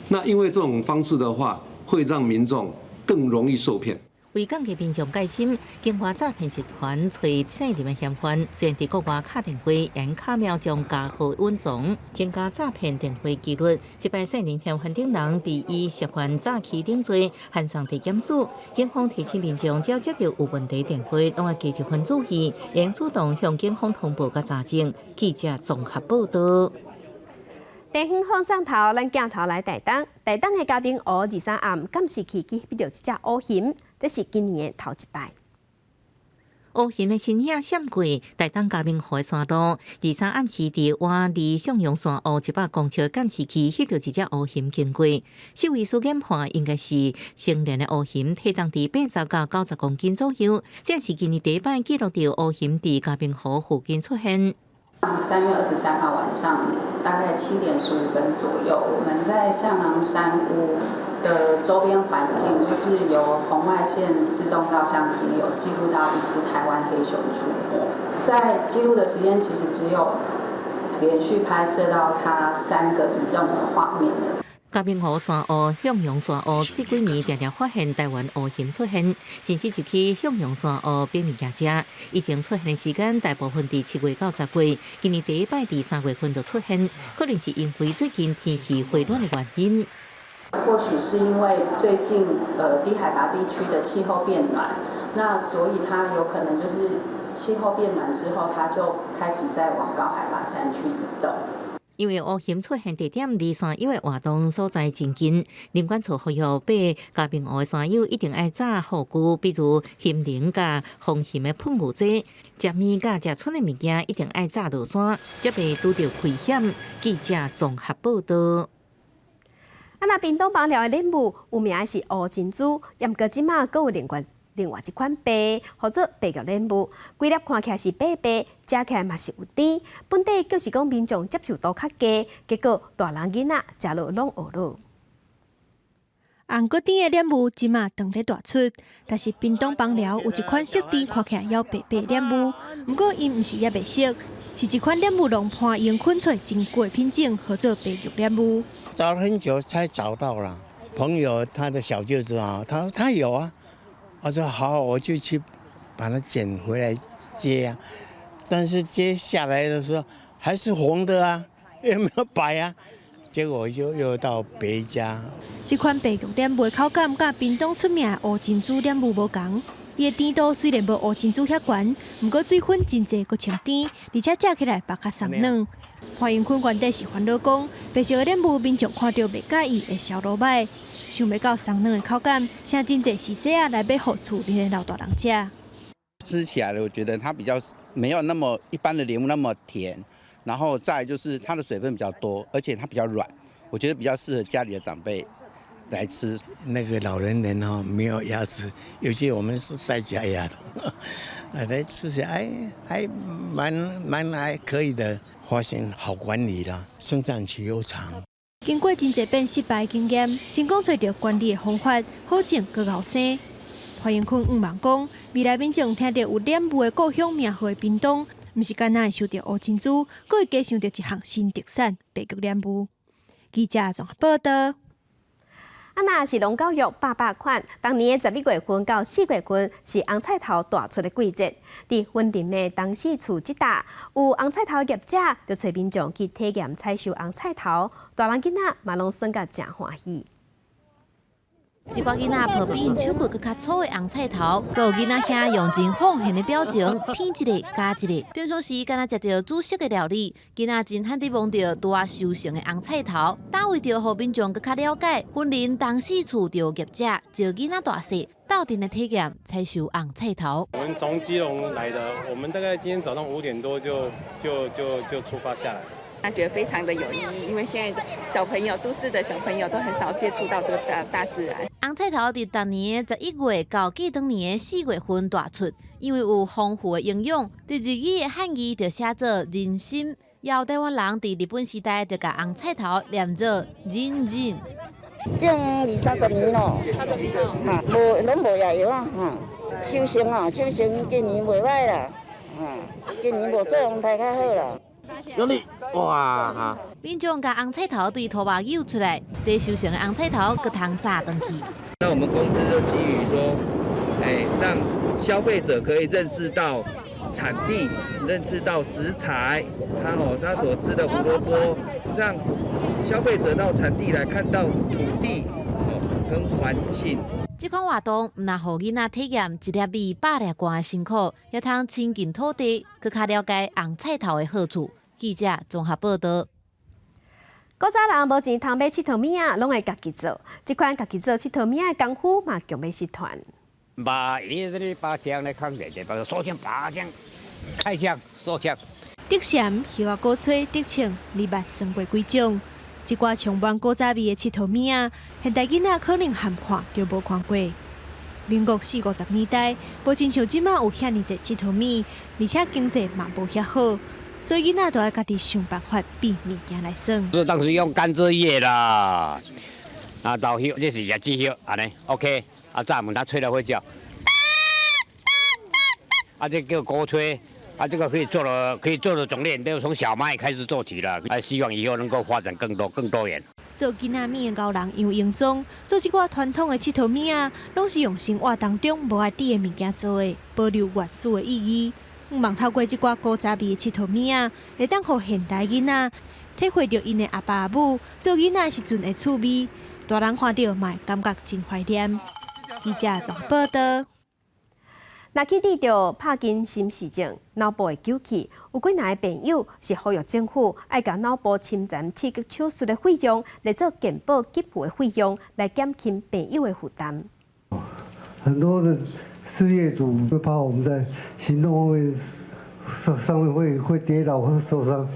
那因为这种方式的话，会让民众更容易受骗。为降低民众戒心，警方诈骗集团找姓林的嫌犯，虽然伫国外卡电话，用卡秒将假号稳藏，增加诈骗电话几率。这摆姓林嫌犯等人被以涉犯诈欺等罪函上地检署。警方提醒民众，只要接到有问题电话，拢要记一分注意，应主动向警方通报甲查证。记者综合报道。地方放上头，咱镜头来台东。台东的嘉宾湖23暗监视器击毙着一只乌熊，这是今年的头一摆。乌熊的身影闪过台东嘉宾湖的山路，23暗时伫湾离向阳山湖100公尺监视器翕到一只乌熊经过。兽医师检判应该是成年的乌熊，体重伫80到90公斤左右。这是今年第一摆记录到乌熊伫嘉宾湖附近出现。3月23号晚上大概7点15分左右，我们在向阳山屋的周边环境，就是由红外线自动照相机有记录到一只台湾黑熊出没。在记录的时间其实只有连续拍摄到它3个移动的画面了。嘉宾湖山湖、向阳山湖这几年常常发现台湾乌熊出现，甚至就去向阳山湖买物件吃。以前出现的时间大部分伫7月到10月，今年第一摆伫3月份就出现，可能是因为最近天气回暖的原因。或许是因为最近低海拔地区的气候变暖，那所以它有可能就是气候变暖之后，它就开始在往高海拔山区移动。因为乌熊出现地点离山友的活动所在真近，林管处呼吁被加冰乌的山友一定要早护具，比如蚬蛉甲防蚬的喷雾剂，食面甲食剩的物件一定要早落山，才袂拄到危险。记者综合报道。那屏东枋寮的莲雾有名是乌珍珠，也毋过即马阁有另外一款白，或者白玉莲雾，规粒看起来是白白，食起来嘛是有甜。本地就是讲民众接受度较低，结果大人囡仔食落拢学落。红果甜的莲雾即马当咧大出，但是屏东枋寮有一款色甜看起来要白白莲雾，不过因毋是也白色，是一款莲雾龙盘用昆脆真贵品种，合作白玉莲雾。找了很久才找到了，朋友他的小舅子啊，他有啊。我说好，我就去把它捡回来接啊，但是接下来的时候还是红的啊，有没有白啊？结果又到别家。这款白玉莲雾口感甲屏东出名的乌珍珠莲雾无同，伊的甜度虽然无乌珍珠遐悬，不过水分真济，阁清甜，而且食起来肉较松软。花园坤原底是烦恼讲，白色的莲雾民众看到袂介意会烧落歹。想袂到松软的口感，请真济是细仔来买好厝里的老大人吃。吃起来我觉得它比较没有那么一般的莲雾那么甜，然后再来就是它的水分比较多，而且它比较软，我觉得比较适合家里的长辈来吃。那个老年人哦，没有牙齿，尤其我们是戴假牙的，来吃起来还蛮还可以的。发现好管理啦，生产期又长。经过真济遍失败经验，成功找到管理的方法，好种更后生。花园坤望讲，未来民众听到有莲雾的故乡名号的屏东，毋是干那会想到乌珍珠，阁会加想到一项新特产白玉莲雾。记者综合报道。那是农教育800款，当年的11月份到4月份是红菜头大出的季节。伫云林的东势厝这带，有红菜头业者就找民众去体验采收红菜头，大人囡仔嘛拢算甲真欢喜。一寡囡仔抱比因手骨更较粗的红菜头，阁有囡仔遐用真放现的表情，片一个加一个。平常时敢若食到煮熟的料理，囡仔真罕伫望到大收成的红菜头。但为着互民众更较了解，云林东势厝就业者招囡仔大细到店来体验采收红菜头。我们从基隆来的，我们大概今天早上5点多就出发下来。他觉得非常的有意义，因为现在的小朋友，都市的小朋友都很少接触到这个大自然。红菜头伫当年11月到过当年4月份大出，因为有丰富的营养，伫日语的汉语就写做人参。也有台湾人伫日本时代就甲红菜头念做人参。种20-30年咯，30年咯，哈，拢无药药啊，哈，收成今年袂歹啦，哈，今年无做红太较好啦。有你哇哈！民众甲红菜头对土巴舀出来，这收成的红菜头搁通炸回去。那我们公司就基于说，让消费者可以认识到产地，认识到食材，他所吃的胡萝卜，让消费者到产地来看到土地跟环境。这款活动唔但互囡仔体验一粒米100粒罐的辛苦，也通亲近土地，更加了解红菜头的好处。记者综合报道。古早人无钱通买佚佗物仔，拢会家己做。这款家己做佚佗物仔的功夫嘛，强要失传。把一直把枪来扛起来，把手枪拔枪，开枪手枪。竹蝉、叶啊果吹、竹青，你捌算过几种？一寡充满古早味的佚佗物仔，现代囡仔可能含看就无看过。民国40-50年代，无亲像即马有遐尼侪佚佗物，而且经济嘛无遐好，所以囡仔都要家己想办法变物件来耍。这当时用甘蔗叶啦，老叶这是叶子叶，安尼 OK。炸门它吹了会叫，这叫锅吹，这个可以做的种类都从小麦开始做起了，希望以后能够发展更多元。做囡仔面的高人因为用装做这寡传统的佚佗物仔，拢是用生活当中无爱滴的物件做的，保留原始的意义。希望透过这寡古早味的佚佗物仔，会当互现代囡仔体会到因的阿爸阿母做囡仔时阵的趣味，大人看到嘛感觉真怀念。记者综合报道。那起治着帕金森氏症、脑部的救起，有几男的朋友是呼吁政府爱将脑部侵占刺激手术的费用来做健保给付的费用，来减轻朋友的负担。很多的事业主会怕我们在行动方面上面会跌倒或受伤，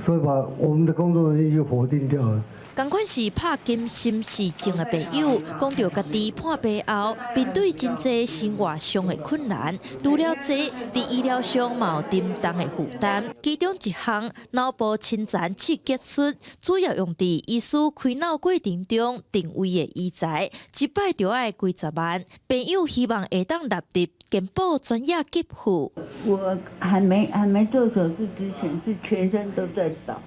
所以把我们的工作能力就否定掉了。同款是帕金森氏症的朋友，讲到家己破病后，面对真侪生活上的困难，除了这，伫医疗上嘛有沉重的负担。其中一项脑部侵占刺激术，主要用伫医师开脑过程中定位的医材，一摆就要几十万。朋友希望会当纳入健保专业给付。我还没做手术之前，是全身都在倒。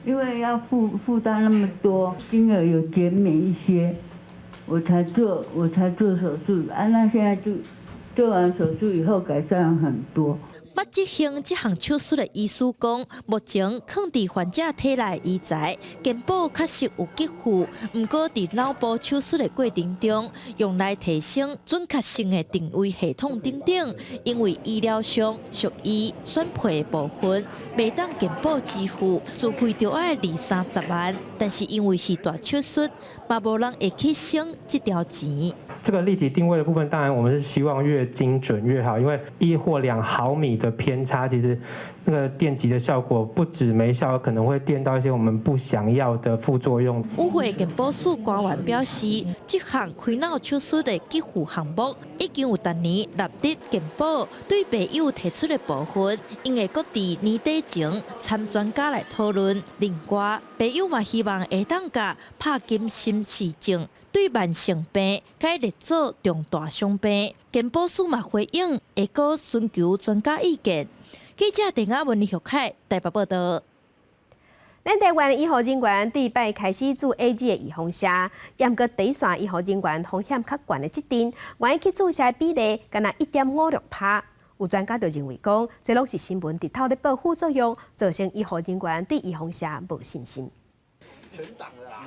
因为要负担那么多，金额有减免一些，我才做手术啊。那现在就做完手术以后改善很多。捌执行这项手术的医师讲，目前放伫患者体内医材，健保确实有给付，不过伫脑部手术的过程中，用来提升准确性的定位系统等等，因为医疗上属于选配的部分，袂当健保支付，自费就要20-30万，但是因为是大手术，嘛无人会去省这条钱。这个立体定位的部分，当然我们是希望越精准越好，因为1或2毫米的偏差，其实那个电击的效果不止没效，可能会电到一些我们不想要的副作用。与会健保署官员表示，这项开脑手术的给付项目已经有逐年纳入健保，对病友提出的部分，因会搁伫年底前参专家来讨论。另外，病友嘛希望会当甲帕金森氏症对慢性病该列做重大伤病，健保署嘛回应会搁寻求专家意见。记者陈雅文、李玉凯台北报道。咱台湾医护人员对摆开始注 AZ 的预防射，严格第一线医护人员风险较悬的这点，愿意去注射的比例敢若1.56%。有专家就认为讲，这拢是新闻直头咧报副作用，造成医护人员对预防射无信心。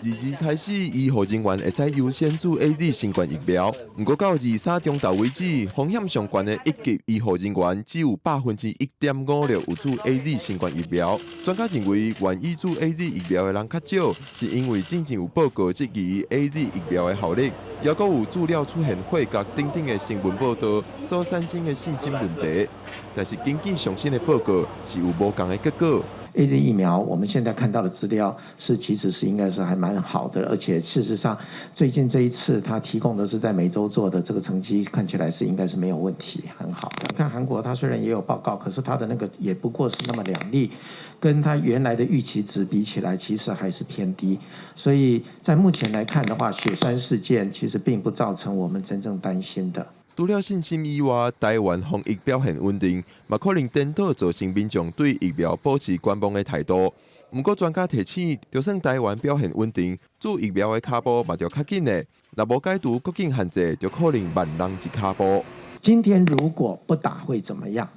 22开始，医护人员会使优先注 AZ 新冠疫苗。不过到23中昼为止，风险上悬的1级医护人员只有1.56%有注 AZ 新冠疫苗。专家认为，愿意注 AZ 疫苗的人较少，是因为真正有报告质疑 AZ 疫苗的效力，也阁有资料出现血角等等的新闻报道所产生的信心问题。但是根据上新的报告，是有无同的结果。AZ 疫苗，我们现在看到的资料其实是应该是还蛮好的，而且事实上最近这一次他提供的是在梅州做的这个成绩，看起来是应该是没有问题，很好的。看韩国，他虽然也有报告，可是他的那个也不过是那么2例，跟他原来的预期值比起来，其实还是偏低。所以在目前来看的话，血栓事件其实并不造成我们真正担心的。除了信心以外，台湾防疫表现稳定，嘛可能颠倒造成民众对疫苗保持观望的态度。不过专家提醒，就算台湾表现稳定，注疫苗的脚步嘛就较紧的。若无解除国境限制，就可能慢人一脚步。今天如果不打会怎么样？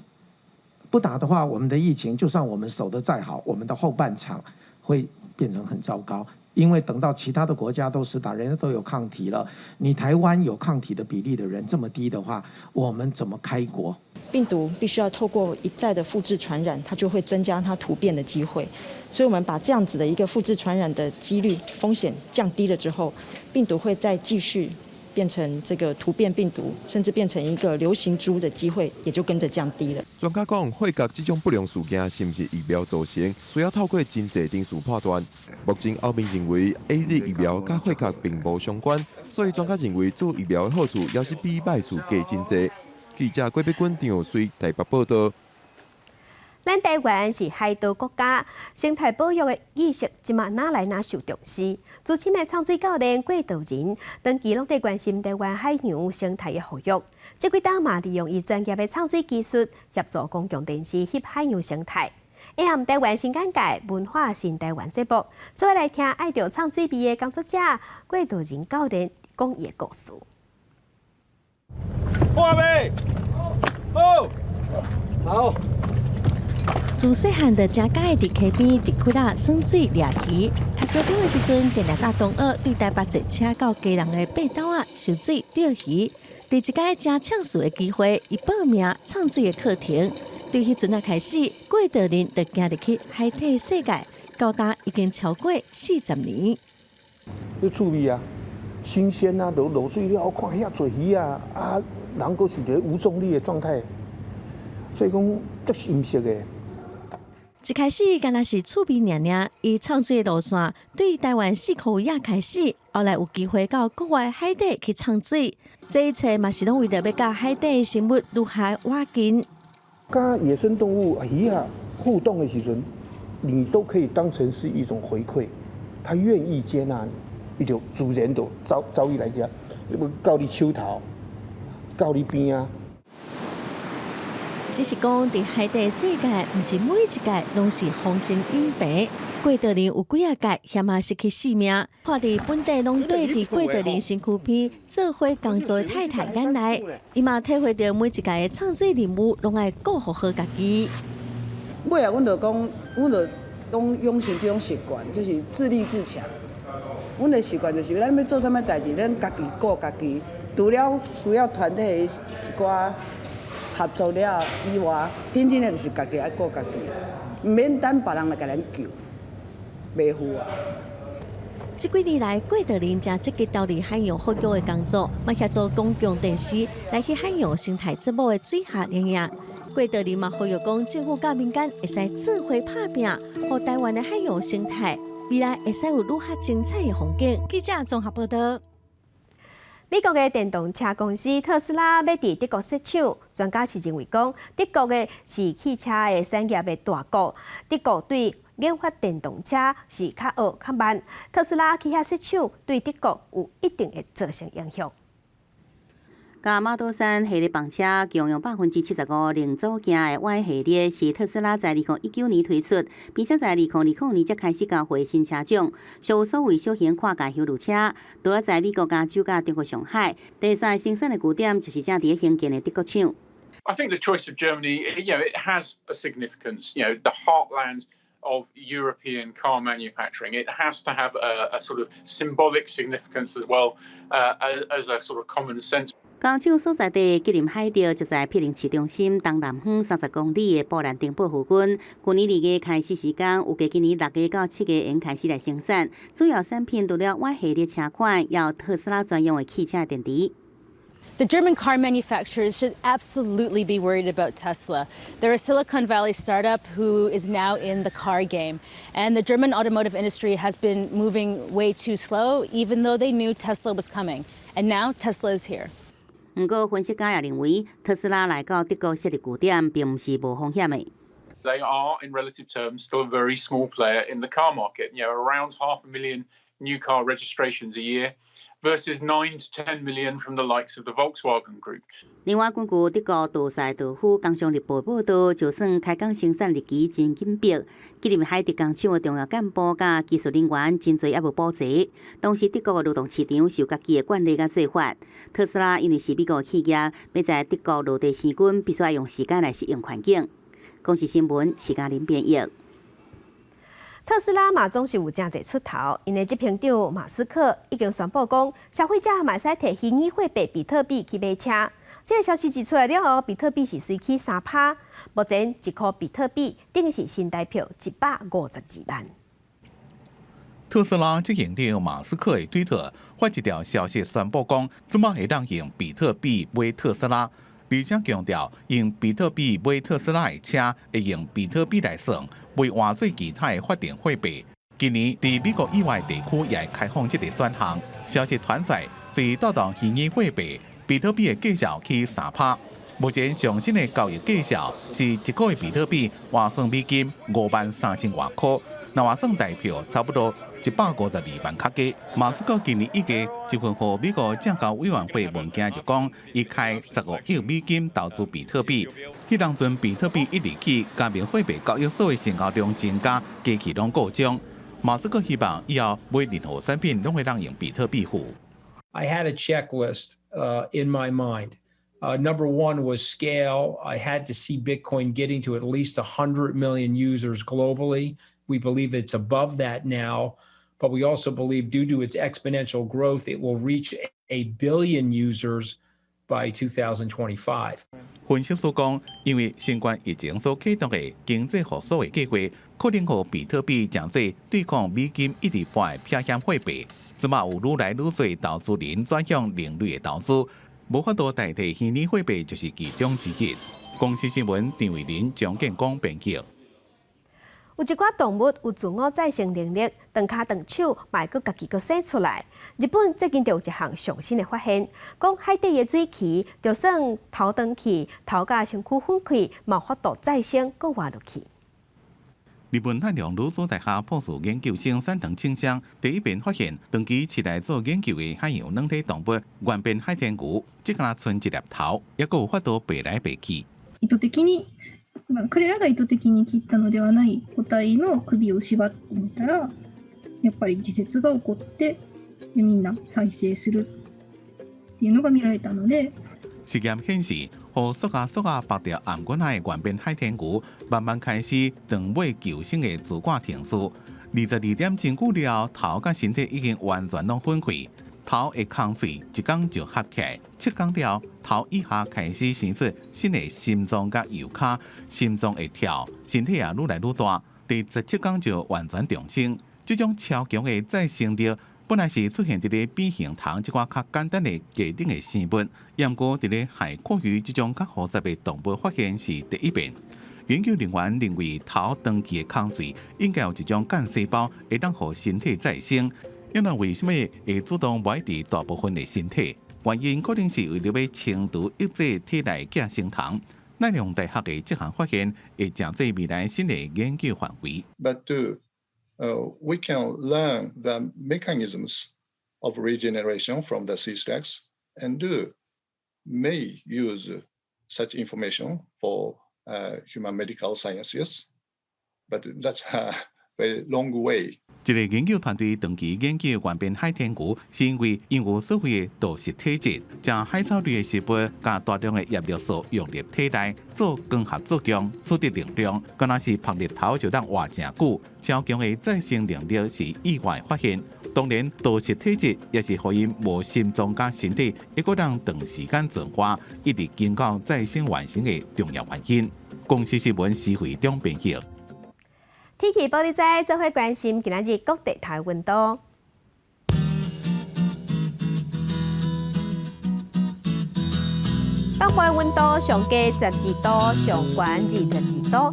不打的话，我们的疫情就算我们守得再好，我们的后半场会变成很糟糕。因为等到其他的国家都施打，人家都有抗体了，你台湾有抗体的比例的人这么低的话，我们怎么开国？病毒必须要透过一再的复制传染，它就会增加它突变的机会。所以我们把这样子的一个复制传染的几率风险降低了之后，病毒会再继续变成这个突变病毒，甚至变成一个流行株的机会也就跟着降低了。专家讲，血角这种不良事件是不是疫苗造成，需要透过真济定数判断。目前后面认为 AZ 疫苗甲血角并无相关，所以专家认为注疫苗的好处也是比歹处加真济。记者郭碧君、张耀水台北报道。咱台湾是海岛国家，生态保育的意识即马哪来哪受重视。资深的唱水教练郭道仁，长期拢在关心台湾海洋生态的保育。这几档嘛利用伊专业的唱水技术，协助公共电视翕海洋生态。下暗台湾新眼界文化新台湾节目，做来听爱着唱水味的工作者郭道仁教练讲伊的故事。画面，好。自细汉就真喜爱伫溪边伫溪仔耍水掠鱼。读高中的时阵，定定甲同学对台北坐车到家人的爬斗仔游水钓鱼。第一届真抢手的机会，以报名唱水的课程。对迄阵开始，郭德林就行入去海底世界，高达已经超过40年。你趣味啊，新鲜啊，落水了，看遐侪鱼啊，人佫是一个无重力的状态，所以讲足新鲜的。一开始敢若是趣味尔，伊唱水的路线对台湾4口野开始，后来有机会到国外海底去唱水，这一切嘛是拢为了要甲海底的生物愈来越近。甲野生动物鱼啊互动的时阵，你都可以当成是一种回馈，他愿意接纳你，伊就自然就走伊来遮，要到你手头，到你边啊。只是讲，伫海底世界，毋是每一届拢是风景云白。郭德林有几啊届险啊失去性命，看伫本地拢对伫郭德林身躯边做伙工作的太太眼内，伊嘛体会到每一届的唱水任务拢爱顾好好家己。尾啊，阮就讲，阮就拢养成这种习惯，就是自立自强。阮的习惯就是，咱要做啥物代志，咱家己顾家己，除了需要团队的一寡合作了以外，真正的就是家己爱顾家己，唔免等别人来甲咱救，袂赴啊。这几年来，郭德林正积极投入海洋保育的工作，嘛协助公共电视来去海洋生态节目的水下影影。郭德林嘛呼吁讲，政府甲民间会使做伙拍拼，互台湾的海洋生态未来会使有愈较精彩的风景。记者综合报道。美国的电动车公司特斯拉要伫德国设厂，专家是认为讲，德国的是汽车的产业的大国，德国对研发电动车是较学较慢，特斯拉去遐设厂对德国有一定的造成影响。甲马多山系列房车共用75%零组件的 Y 系列是特斯拉在2019年推出，并且在2020年才开始交付新车种，属所谓小型跨界休旅车，除了在美国、加州、甲中国上海，第三生产的据点就是正伫兴建的德国厂。I think the choice of Germany, it has a significance. The heartland of European car manufacturing. It has to have a sort of symbolic significance as well as a sort of common sense. 工厂所在地吉林海钓就在毗邻市中心东南方30公里的布兰登堡附近。去年2月开始时间，有加今年6月到7月开始来生产，主要产品除了 Y 系列车款，也有特斯拉专用的汽车电池。The German car manufacturers should absolutely be worried about Tesla. They're a Silicon Valley startup who is now in the car game. And the German automotive industry has been moving way too slow, even though they knew Tesla was coming. And now Tesla is here. 不过，分析家也认为，特斯拉来到德国设立据点，并不是无风险的。They are, in relative terms, still a very small player in the car market. Around 500,000 new car registrations a year. Versus 9 to 10 million from the likes of the Volkswagen Group. 另外，根据德国杜塞道夫工商日报报道，就算开工生产日期真紧迫，吉林海德工厂的重要干部甲技术人员真侪也无保值。当时德国的劳动市场受家己的惯例甲做法，特斯拉因为是美国企业，要在德国落地生根，必须要用时间来适应环境。公视新闻徐嘉玲编译。特斯拉嘛总是有真侪出头，因为执行长马斯克已经宣布讲，消费者嘛使摕虚拟货币比特币去买车。这个消息一出来了后，比特币是随起3%，目前1颗比特币等于是新台币152万。特斯拉执行长马斯克的推特发一条消息宣布讲，即马会当用比特币买特斯拉。而且强调，用比特币买特斯拉的车会用比特币来算，袂换做其他的法定货币。今年在美国以外地区也会开放这个选项。消息传出，随调动虚拟货币，比特币的计价起3%。目前上新的交易计价是1个比特币换算美金53000多块，那换算台票差不多152万卡价。马斯克今年1月一份予美国证交委员会文件就讲，伊开15亿美金投资比特币。迄当阵比特币一日起加密货币交易所的成交量增加，价钱拢高涨。马斯克希望以后买任何产品拢会让用比特币付。I had a checklist in my mind. Number one was scale. I had to see Bitcoin getting to at least 100 million users globally. We believe it's above that now, but we also believe due to its exponential growth, it will reach 1 billion users by 2025. 分析师讲，因为新冠疫情所启动的经济复苏的计划，可能让比特币将做对抗美金一直半的偏险货币。即马有愈来愈多投资人转向另类的投资，无法度代替虚拟货币就是其中之一。公司新闻张伟林、蒋建光编辑。有一寡动物有自我再生能力，长脚长手，嘛会家己生出来。日本最近就有一项上新的发现，讲海底的水汽，就算头长去，头甲身躯分开，嘛有法度再生，搁活落去。日本奈良女子大学博士研究生山藤清香第一遍发现，长期起来做研究的海洋软体动物原变海天牛，只敢剩一粒頭，也有法度飛來飛去。意図的に、彼らが意図的に切ったのではない個体の首を縛ってみたら、やっぱり自節が起こってみんな再生するっていうのが見られたので。实验显示，和缩下拔掉颔管内原变海天牛，慢慢开始长尾救生的自挂停止。22點真久了，頭甲身體已經完全攏分開，頭的空嘴一天就合起來，7天了，頭以下開始生出新的心臟甲右腳，心臟會跳，身體也愈來愈大，第17天就完全重生。這種超強的再生力。本來是出現伫咧變形蟲即款較簡單的家庭的生物，不過伫咧海蛞蝓這種較複雜的動物發現是第一遍。研究人員認為頭長期的空嘴應該有一種幹細胞會當互身體再生，因為為什麼會主動埋佇大部分的身體？原因可能是為了要清除抑制體內寄生蟲。奈良大學的這項發現會成為未來新的研究範圍。We can learn the mechanisms of regeneration from the sea snakes and may use such information for human medical sciences, but that's a very long way. 一個研究團隊長期研究原變海天牛，是因為因有所謂的惰食體質，將海草類的食物加大量的葉綠素融入體內，做光合作用，取得能量。敢若是晒日頭就當活真久，超強的再生能力是意外發現。當然，惰食體質也是互因無心臟加身體，一個人長時間進化，一直經過再生完成的重要原因。公司新聞施惠中編輯。天氣報你知，做伙關心今仔日各地台溫度。北部溫度上低12度，上懸22度；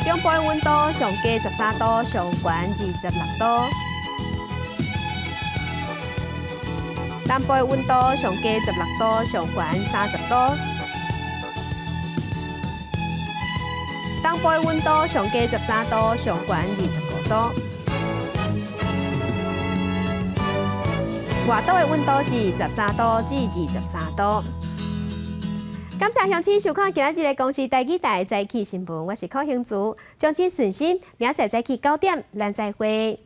中部溫度上低13度，上懸26度；南部溫度上低16度，上懸30度。東部溫度上低13度，上懸25度。外島的溫度是13度至23度。感謝鄉親收看今仔日的公視台語台早起新聞，我是柯興珠，將親順心，明仔早起9點，咱再會。